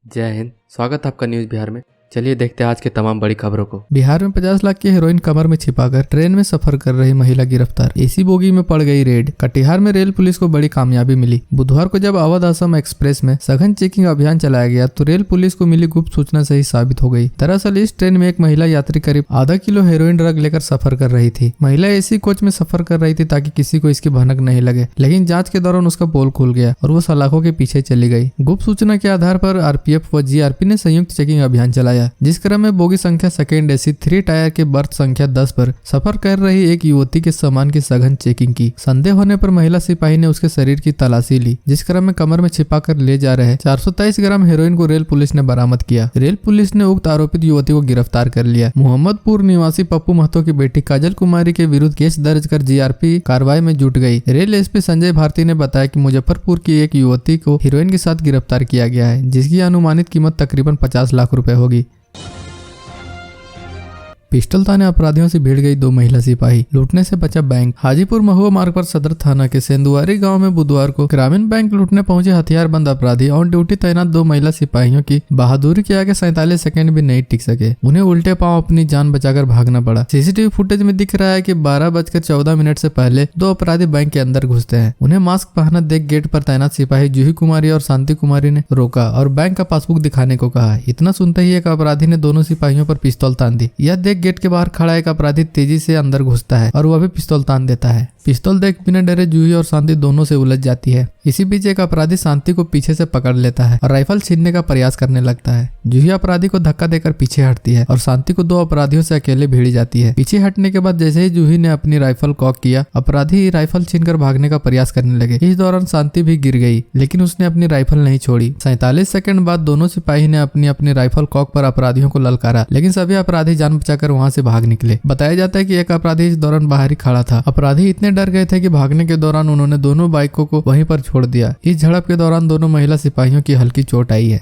जय हिंद। स्वागत है आपका न्यूज़ बिहार में। चलिए देखते हैं आज के तमाम बड़ी खबरों को। बिहार में 50 लाख की हेरोइन कमर में छिपाकर ट्रेन में सफर कर रही महिला गिरफ्तार। एसी बोगी में पड़ गई रेड। कटिहार में रेल पुलिस को बड़ी कामयाबी मिली। बुधवार को जब अवध असम एक्सप्रेस में सघन चेकिंग अभियान चलाया गया तो रेल पुलिस को मिली गुप्त सूचना सही साबित हो गई। दरअसल इस ट्रेन में एक महिला यात्री करीब आधा किलो हेरोइन ड्रग लेकर सफर कर रही थी। महिला एसी कोच में सफर कर रही थी ताकि किसी को इसकी भनक नहीं लगे, लेकिन जांच के दौरान उसका पोल खुल गया और वो सलाखों के पीछे चली गई। गुप्त सूचना के आधार पर आरपीएफ व जीआरपी ने संयुक्त चेकिंग अभियान चलाया, जिस क्रम में बोगी संख्या सेकेंड एसी 3 टायर के बर्थ संख्या 10 पर सफर कर रही एक युवती के सामान की सघन चेकिंग की। संदेह होने पर महिला सिपाही ने उसके शरीर की तलाशी ली, जिस क्रम में कमर में छिपाकर ले जा रहे 423 ग्राम हेरोइन को रेल पुलिस ने बरामद किया। रेल पुलिस ने उक्त आरोपित युवती को गिरफ्तार कर लिया। मोहम्मदपुर निवासी पप्पू महतो की बेटी काजल कुमारी के विरुद्ध केस दर्ज कर जीआरपी कार्रवाई में जुट गई। रेल एसपी संजय भारती ने बताया कि मुजफ्फरपुर की एक युवती को हेरोइन के साथ गिरफ्तार किया गया है, जिसकी अनुमानित कीमत तकरीबन 50 लाख रुपए होगी। पिस्टल थाने अपराधियों से भिड़ गई 2 महिला सिपाही। लूटने से बचा बैंक। हाजीपुर महुआ मार्ग पर सदर थाना के सेंदुआरी गांव में बुधवार को ग्रामीण बैंक लूटने पहुंचे हथियारबंद अपराधी ऑन ड्यूटी तैनात 2 महिला सिपाहियों की बहादुरी के आगे 47 सेकंड भी नहीं टिक सके। उन्हें उल्टे पांव अपनी जान बचाकर भागना पड़ा। सीसीटीवी फुटेज में दिख रहा है कि 12:14 से पहले 2 अपराधी बैंक के अंदर घुसते हैं। उन्हें मास्क पहना देख गेट पर तैनात सिपाही जूही कुमारी और शांति कुमारी ने रोका और बैंक का पासबुक दिखाने को कहा। इतना सुनते ही एक अपराधी ने दोनों सिपाहियों पर पिस्तौल तान दी। यह देख गेट के बाहर खड़ा एक अपराधी तेजी से अंदर घुसता है और वह भी पिस्तौल तान देता है। पिस्तौल देख बिना डरे जूही और शांति दोनों से उलझ जाती है। इसी बीच एक अपराधी शांति को पीछे से पकड़ लेता है और राइफल छीनने का प्रयास करने लगता है। जूही अपराधी को धक्का देकर पीछे हटती है और शांति को 2 अपराधियों से अकेले भिड़ी जाती है। पीछे हटने के बाद जैसे ही जूही ने अपनी राइफल कॉक किया, अपराधी राइफल छीनकर भागने का प्रयास करने लगे। इस दौरान शांति भी गिर गई, लेकिन उसने अपनी राइफल नहीं छोड़ी। 47 सेकंड बाद दोनों सिपाही ने अपनी राइफल कॉक पर अपराधियों को ललकारा, लेकिन सभी अपराधी जान बचाकर वहां से भाग निकले। बताया जाता है कि एक अपराधी इस दौरान बाहर ही खड़ा था। अपराधी इतने डर गए थे कि भागने के दौरान उन्होंने दोनों बाइकों को वहीं पर छोड़ दिया। इस झड़प के दौरान दोनों महिला सिपाहियों की हल्की चोट आई है।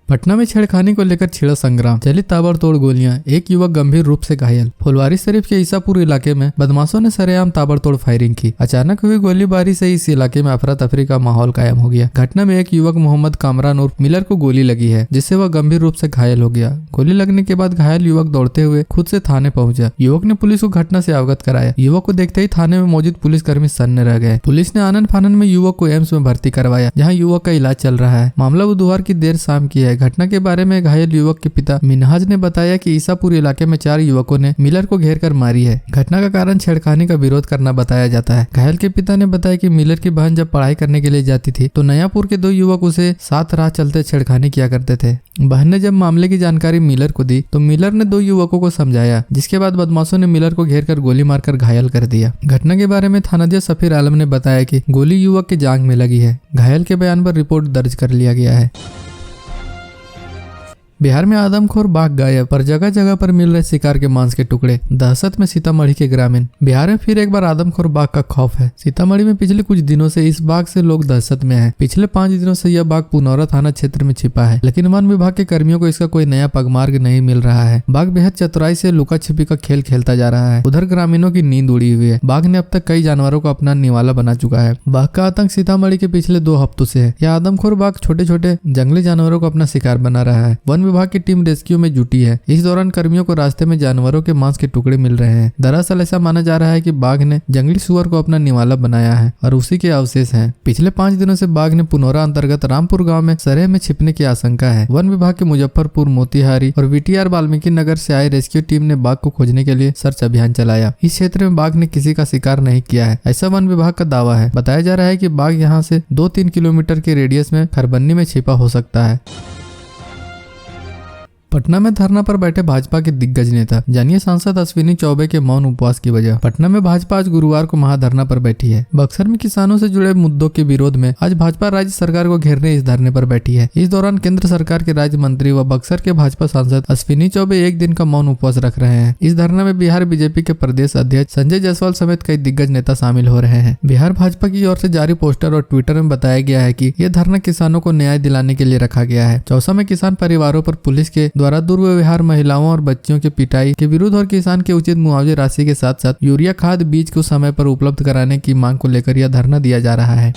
पटना में छेड़खानी को लेकर छिड़ा संग्राम, चली ताबड़तोड़ गोलियां, एक युवक गंभीर रूप से घायल। फुलवारी शरीफ के ईसापुर इलाके में बदमाशों ने सरेआम ताबड़तोड़ फायरिंग की। अचानक हुई गोलीबारी से इस इलाके में अफरा तफरी का माहौल कायम हो गया। घटना में एक युवक मोहम्मद कामरान उर्फ मिलर को गोली लगी है, जिससे वह गंभीर रूप से घायल हो गया। गोली लगने के बाद घायल युवक दौड़ते हुए खुद से थाने पहुंचा। युवक ने पुलिस को घटना से अवगत कराया। युवक को देखते ही थाने में मौजूद पुलिसकर्मी सन्न रह गए। पुलिस ने आनन फानन में युवक को एम्स में भर्ती करवाया, जहाँ युवक का इलाज चल रहा है। मामला बुधवार की देर शाम की है। घटना के बारे में घायल युवक के पिता मिनहाज ने बताया कि ईसापुर इलाके में 4 युवकों ने मिलर को घेर कर मारी है। घटना का कारण छेड़खानी का विरोध करना बताया जाता है। घायल के पिता ने बताया कि मिलर की बहन जब पढ़ाई करने के लिए जाती थी तो नयापुर के 2 युवक उसे साथ राह चलते छेड़खानी किया करते थे। बहन ने जब मामले की जानकारी मिलर को दी तो मिलर ने 2 युवकों को समझाया, जिसके बाद बदमाशों ने मिलर को घेर कर गोली मारकर घायल कर दिया। घटना के बारे में थानाध्यक्ष सफीर आलम ने बताया कि गोली युवक की जांघ में लगी है। घायल के बयान पर रिपोर्ट दर्ज कर लिया गया है। बिहार में आदमखोर बाघ गायब, पर जगह जगह पर मिल रहे शिकार के मांस के टुकड़े। दहशत में सीतामढ़ी के ग्रामीण। बिहार में फिर एक बार आदमखोर बाघ का खौफ है। सीतामढ़ी में पिछले कुछ दिनों से इस बाघ से लोग दहशत में हैं। पिछले 5 दिनों से यह बाघ पुनौरा थाना क्षेत्र में छिपा है, लेकिन वन विभाग के कर्मियों को इसका कोई नया पगमार्ग नहीं मिल रहा है। बाघ बेहद चतुराई से लुका छिपी का खेल खेलता जा रहा है। उधर ग्रामीणों की नींद उड़ी हुई है। बाघ ने अब तक कई जानवरों को अपना निवाला बना चुका है। बाघ का आतंक सीतामढ़ी के पिछले 2 हफ्तों से है। यह आदमखोर बाघ छोटे छोटे जंगली जानवरों को अपना शिकार बना रहा है। वन विभाग की टीम रेस्क्यू में जुटी है। इस दौरान कर्मियों को रास्ते में जानवरों के मांस के टुकड़े मिल रहे हैं। दरअसल ऐसा माना जा रहा है कि बाघ ने जंगली सुअर को अपना निवाला बनाया है और उसी के अवशेष हैं। पिछले 5 दिनों से बाघ ने पुनौरा अंतर्गत रामपुर गांव में सरेह में छिपने की आशंका है। वन विभाग के मुजफ्फरपुर, मोतिहारी और वीटीआर वाल्मीकि नगर से आए रेस्क्यू टीम ने बाघ को खोजने के लिए सर्च अभियान चलाया। इस क्षेत्र में बाघ ने किसी का शिकार नहीं किया है, ऐसा वन विभाग का दावा है। बताया जा रहा है कि बाघ यहाँ से 2-3 किलोमीटर के रेडियस में खरबन्नी में छिपा हो सकता है। पटना में धरना पर बैठे भाजपा के दिग्गज नेता, जानिए सांसद अश्विनी चौबे के मौन उपवास की वजह। पटना में भाजपा आज गुरुवार को महाधरना पर बैठी है। बक्सर में किसानों से जुड़े मुद्दों के विरोध में आज भाजपा राज्य सरकार को घेरने इस धरने पर बैठी है। इस दौरान केंद्र सरकार के राज्य मंत्री व बक्सर के भाजपा सांसद अश्विनी चौबे 1 दिन का मौन उपवास रख रहे हैं। इस धरना में बिहार बीजेपी के प्रदेश अध्यक्ष संजय जायसवाल समेत कई दिग्गज नेता शामिल हो रहे हैं। बिहार भाजपा की ओर से जारी पोस्टर और ट्विटर में बताया गया है कि यह धरना किसानों को न्याय दिलाने के लिए रखा गया है। चौसा में किसान परिवारों पर पुलिस के द्वारा दुर्व्यवहार, महिलाओं और बच्चियों की पिटाई के विरुद्ध और किसान के उचित मुआवजे राशि के साथ साथ यूरिया खाद बीज को समय पर उपलब्ध कराने की मांग को लेकर यह धरना दिया जा रहा है।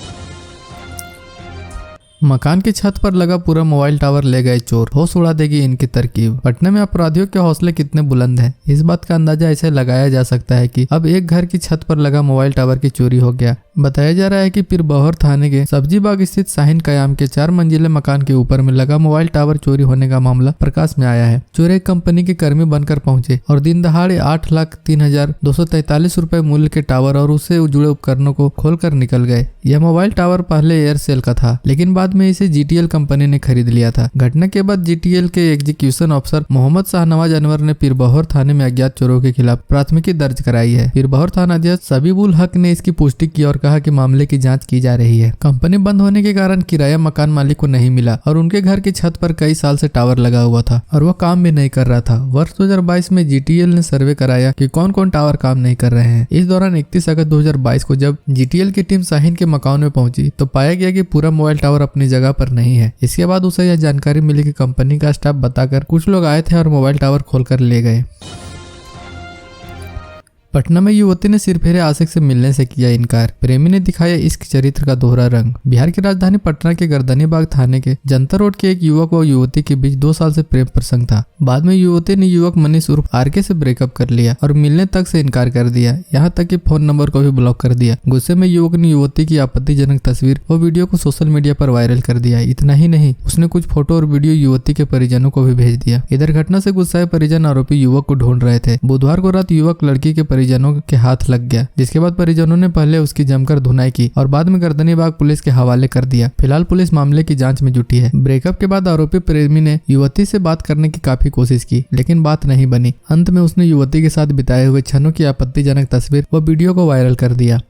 मकान की छत पर लगा पूरा मोबाइल टावर ले गए चोर, होश उड़ा देगी इनकी तरकीब। पटना में अपराधियों के हौसले कितने बुलंद हैं, इस बात का अंदाजा ऐसे लगाया जा सकता है कि अब एक घर की छत पर लगा मोबाइल टावर की चोरी हो गया। बताया जा रहा है कि पीरबहोर थाने के सब्जी बाग स्थित शाहीन कयाम के 4 मंजिले मकान के ऊपर में लगा मोबाइल टावर चोरी होने का मामला प्रकाश में आया है। चोर एक कंपनी के कर्मी बनकर पहुंचे और दिन दहाड़े 8,03,243 रुपए मूल्य के टावर और उससे जुड़े उपकरणों को खोलकर निकल गए। यह मोबाइल टावर पहले एयरसेल का था, लेकिन बाद में इसे जीटीएल कंपनी ने खरीद लिया था। घटना के बाद जीटीएल के एग्जीक्यूशन ऑफिसर मोहम्मद शाहनवाज अनवर ने पीरबहोर थाने में अज्ञात चोरों के खिलाफ प्राथमिकी दर्ज कराई है। पीरबहोर थाना अध्यक्ष सबीबुल हक ने इसकी पुष्टि की और कहा कि मामले की जांच की जा रही है। कंपनी बंद होने के कारण किराया मकान मालिक को नहीं मिला और उनके घर की छत पर कई साल से टावर लगा हुआ था और वह काम भी नहीं कर रहा था। वर्ष 2022 में जीटीएल ने सर्वे कराया कि कौन कौन टावर काम नहीं कर रहे हैं। इस दौरान 31 अगस्त 2022 को जब जीटीएल की टीम शाहीन के मकान में पहुंची तो पाया गया कि पूरा मोबाइल टावर अपनी जगह पर नहीं है। इसके बाद उसे यह जानकारी मिली कि कंपनी का स्टाफ बताकर कुछ लोग आए थे और मोबाइल टावर खोलकर ले गए। पटना में युवती ने सिरफिरे आशिक से मिलने से किया इनकार, प्रेमी ने दिखाया इश्क चरित्र का दोहरा रंग। बिहार की राजधानी पटना के गर्दनीबाग थाने के जनता रोड के एक युवक व युवती के बीच 2 साल से प्रेम प्रसंग था। बाद में युवती ने युवक मनीष उर्फ आरके से ब्रेकअप कर लिया और मिलने तक से इनकार कर दिया, यहाँ तक कि फोन नंबर को भी ब्लॉक कर दिया। गुस्से में युवक ने युवती की आपत्तिजनक तस्वीर और वीडियो को सोशल मीडिया पर वायरल कर दिया। इतना ही नहीं, उसने कुछ फोटो और वीडियो युवती के परिजनों को भी भेज दिया। इधर घटना से गुस्साए परिजन आरोपी युवक को ढूंढ रहे थे। बुधवार को रात युवक लड़की के परिजनों के हाथ लग गया, जिसके बाद परिजनों ने पहले उसकी जमकर धुनाई की और बाद में गर्दनीबाग पुलिस के हवाले कर दिया। फिलहाल पुलिस मामले की जांच में जुटी है। ब्रेकअप के बाद आरोपी प्रेमी ने युवती से बात करने की काफी कोशिश की, लेकिन बात नहीं बनी। अंत में उसने युवती के साथ बिताए हुए क्षणों की आपत्तिजनक तस्वीर व वीडियो को वायरल कर दिया।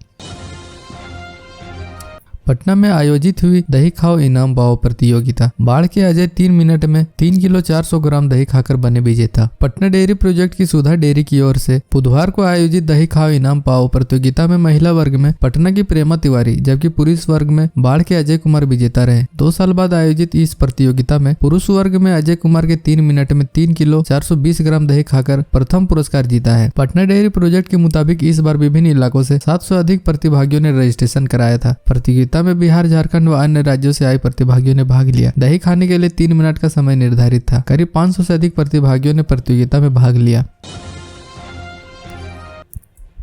पटना में आयोजित हुई दही खाओ इनाम पाओ प्रतियोगिता। बाढ़ के अजय 3 मिनट में 3 किलो 400 ग्राम दही खाकर बने विजेता। पटना डेयरी प्रोजेक्ट की सुधा डेयरी की ओर से बुधवार को आयोजित दही खाओ इनाम पाओ प्रतियोगिता में महिला वर्ग में पटना की प्रेमा तिवारी जबकि पुरुष वर्ग में बाढ़ के अजय कुमार विजेता रहे। 2 साल बाद आयोजित इस प्रतियोगिता में पुरुष वर्ग में अजय कुमार के 3 मिनट में 3 किलो 420 ग्राम दही खाकर प्रथम पुरस्कार जीता है। पटना डेयरी प्रोजेक्ट के मुताबिक इस बार विभिन्न इलाकों से 700 अधिक प्रतिभागियों ने रजिस्ट्रेशन कराया था। प्रतियोगिता में बिहार, झारखंड व अन्य राज्यों से आए प्रतिभागियों ने भाग लिया। दही खाने के लिए 3 मिनट का समय निर्धारित था। करीब 500 से अधिक प्रतिभागियों ने प्रतियोगिता में भाग लिया।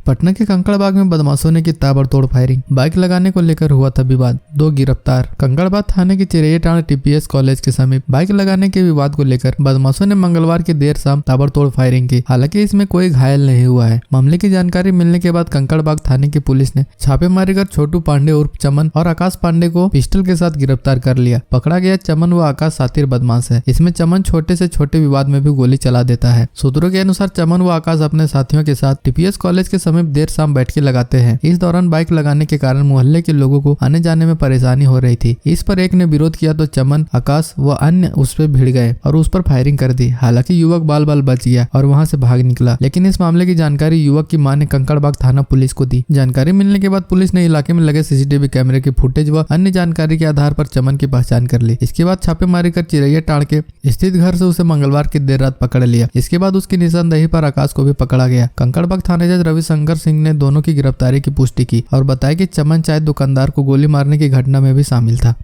पटना के कंकड़बाग में बदमाशों ने की ताबड़तोड़ फायरिंग, बाइक लगाने को लेकर हुआ था विवाद, 2 गिरफ्तार। कंकड़बाग थाने के चिरैयाटांड़ टीपीएस कॉलेज के समीप बाइक लगाने के विवाद को लेकर बदमाशों ने मंगलवार की देर शाम ताबड़तोड़ फायरिंग की। हालांकि इसमें कोई घायल नहीं हुआ है। मामले की जानकारी मिलने के बाद कंकड़बाग थाने की पुलिस ने छापेमारी कर छोटू पांडे उर्फ चमन और आकाश पांडे को पिस्टल के साथ गिरफ्तार कर लिया। पकड़ा गया चमन व आकाश शातिर बदमाश है। इसमें चमन छोटे से छोटे विवाद में भी गोली चला देता है। सूत्रों के अनुसार चमन व आकाश अपने साथियों के साथ टीपीएस कॉलेज के समीप देर शाम बैठके लगाते हैं। इस दौरान बाइक लगाने के कारण मोहल्ले के लोगों को आने जाने में परेशानी हो रही थी। इस पर एक ने विरोध किया तो चमन, आकाश व अन्य उस पर भिड़ गए और उस पर फायरिंग कर दी। हालांकि युवक बाल बाल बच गया और वहां से भाग निकला, लेकिन इस मामले की जानकारी युवक की मां ने कंकड़बाग थाना पुलिस को दी। जानकारी मिलने के बाद पुलिस ने इलाके में लगे सीसीटीवी कैमरे के फुटेज व अन्य जानकारी के आधार पर चमन की पहचान कर ली। इसके बाद छापेमारी कर चिरैयाटांड़ के स्थित घर से उसे मंगलवार की देर रात पकड़ लिया। इसके बाद उसकी निशानदेही पर आकाश को भी पकड़ा गया। कंकड़बाग थानेजज रविशंकर सिंह ने दोनों की गिरफ्तारी की पुष्टि की और बताया कि चमन चाय दुकानदार को गोली मारने की घटना में भी शामिल था।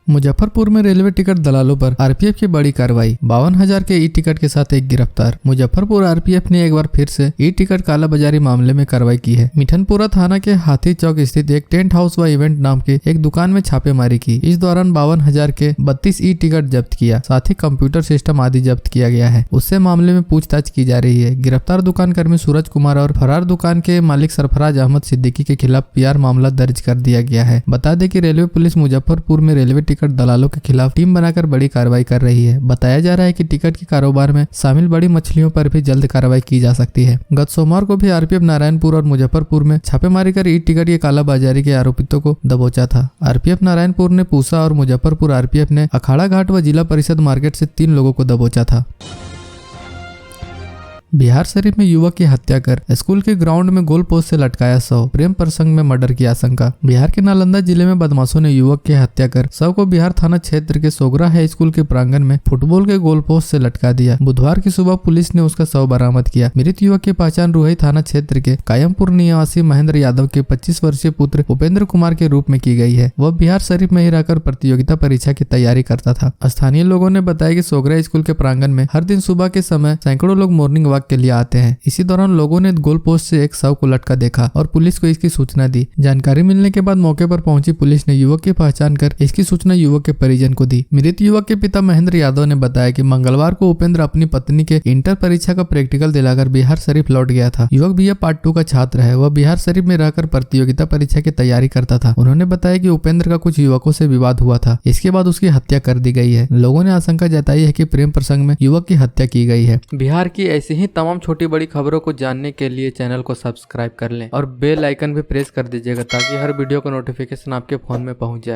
मुजफ्फरपुर में रेलवे टिकट दलालों पर आरपीएफ की बड़ी कार्रवाई, 52,000 के ई टिकट के साथ एक गिरफ्तार। मुजफ्फरपुर आरपीएफ ने एक बार फिर से ई टिकट कालाबाजारी मामले में कार्रवाई की है। मिठनपुरा थाना के हाथी चौक स्थित एक टेंट हाउस व इवेंट नाम के एक दुकान में छापेमारी की। इस दौरान 52,000 के 32 ई टिकट जब्त किया, साथ ही कंप्यूटर सिस्टम आदि जब्त किया गया है। उससे मामले में पूछताछ की जा रही है। गिरफ्तार दुकान कर्मी सूरज कुमार और फरार दुकान के मालिक सरफराज अहमद सिद्दीकी के खिलाफ पीआर मामला दर्ज कर दिया गया है। बता दें कि रेलवे पुलिस मुजफ्फरपुर में रेलवे टिकट दलालों के खिलाफ टीम बनाकर बड़ी कार्रवाई कर रही है। बताया जा रहा है कि टिकट के कारोबार में शामिल बड़ी मछलियों पर भी जल्द कार्रवाई की जा सकती है। गत सोमवार को भी आरपीएफ नारायणपुर और मुजफ्फरपुर में छापेमारी कर ई टिकट की कालाबाजारी के आरोपितों को दबोचा था। आरपीएफ नारायणपुर ने पूसा और मुजफ्फरपुर आरपीएफ ने अखाड़ा घाट व जिला परिषद मार्केट से 3 लोगों को दबोचा था। बिहार शरीफ में युवक की हत्या कर स्कूल के ग्राउंड में गोल पोस्ट से लटकाया शव, प्रेम प्रसंग में मर्डर की आशंका। बिहार के नालंदा जिले में बदमाशों ने युवक की हत्या कर शव को बिहार थाना क्षेत्र के सोगरा हाई स्कूल के प्रांगण में फुटबॉल के गोल पोस्ट से लटका दिया। बुधवार की सुबह पुलिस ने उसका शव बरामद किया। मृत युवक की पहचान रुहई थाना क्षेत्र के कायमपुर निवासी महेंद्र यादव के 25 वर्षीय पुत्र उपेंद्र कुमार के रूप में की गई है। वह बिहार शरीफ में ही रहकर प्रतियोगिता परीक्षा की तैयारी करता था। स्थानीय लोगों ने बताया कि सोगरा स्कूल के प्रांगण में हर दिन सुबह के समय सैकड़ों लोग मॉर्निंग वॉक के लिए आते हैं। इसी दौरान लोगों ने गोल पोस्ट से एक शव को लटका देखा और पुलिस को इसकी सूचना दी। जानकारी मिलने के बाद मौके पर पहुंची पुलिस ने युवक की पहचान कर इसकी सूचना युवक के परिजन को दी। मृत युवक के पिता महेंद्र यादव ने बताया कि मंगलवार को उपेंद्र अपनी पत्नी के इंटर परीक्षा का प्रैक्टिकल दिलाकर बिहार शरीफ लौट गया था। युवक BA पार्ट 2 का छात्र है। वह बिहार शरीफ में रहकर प्रतियोगिता परीक्षा की तैयारी करता था। उन्होंने बताया कि उपेंद्र का कुछ युवकों से विवाद हुआ था। इसके बाद उसकी हत्या कर दी गई है। लोगों ने आशंका जताई है कि प्रेम प्रसंग में युवक की हत्या की गई है। बिहार की ऐसी ही तमाम छोटी बड़ी खबरों को जानने के लिए चैनल को सब्सक्राइब कर लें और बेल आइकन भी प्रेस कर दीजिएगा ताकि हर वीडियो का नोटिफिकेशन आपके फोन में पहुंच जाए।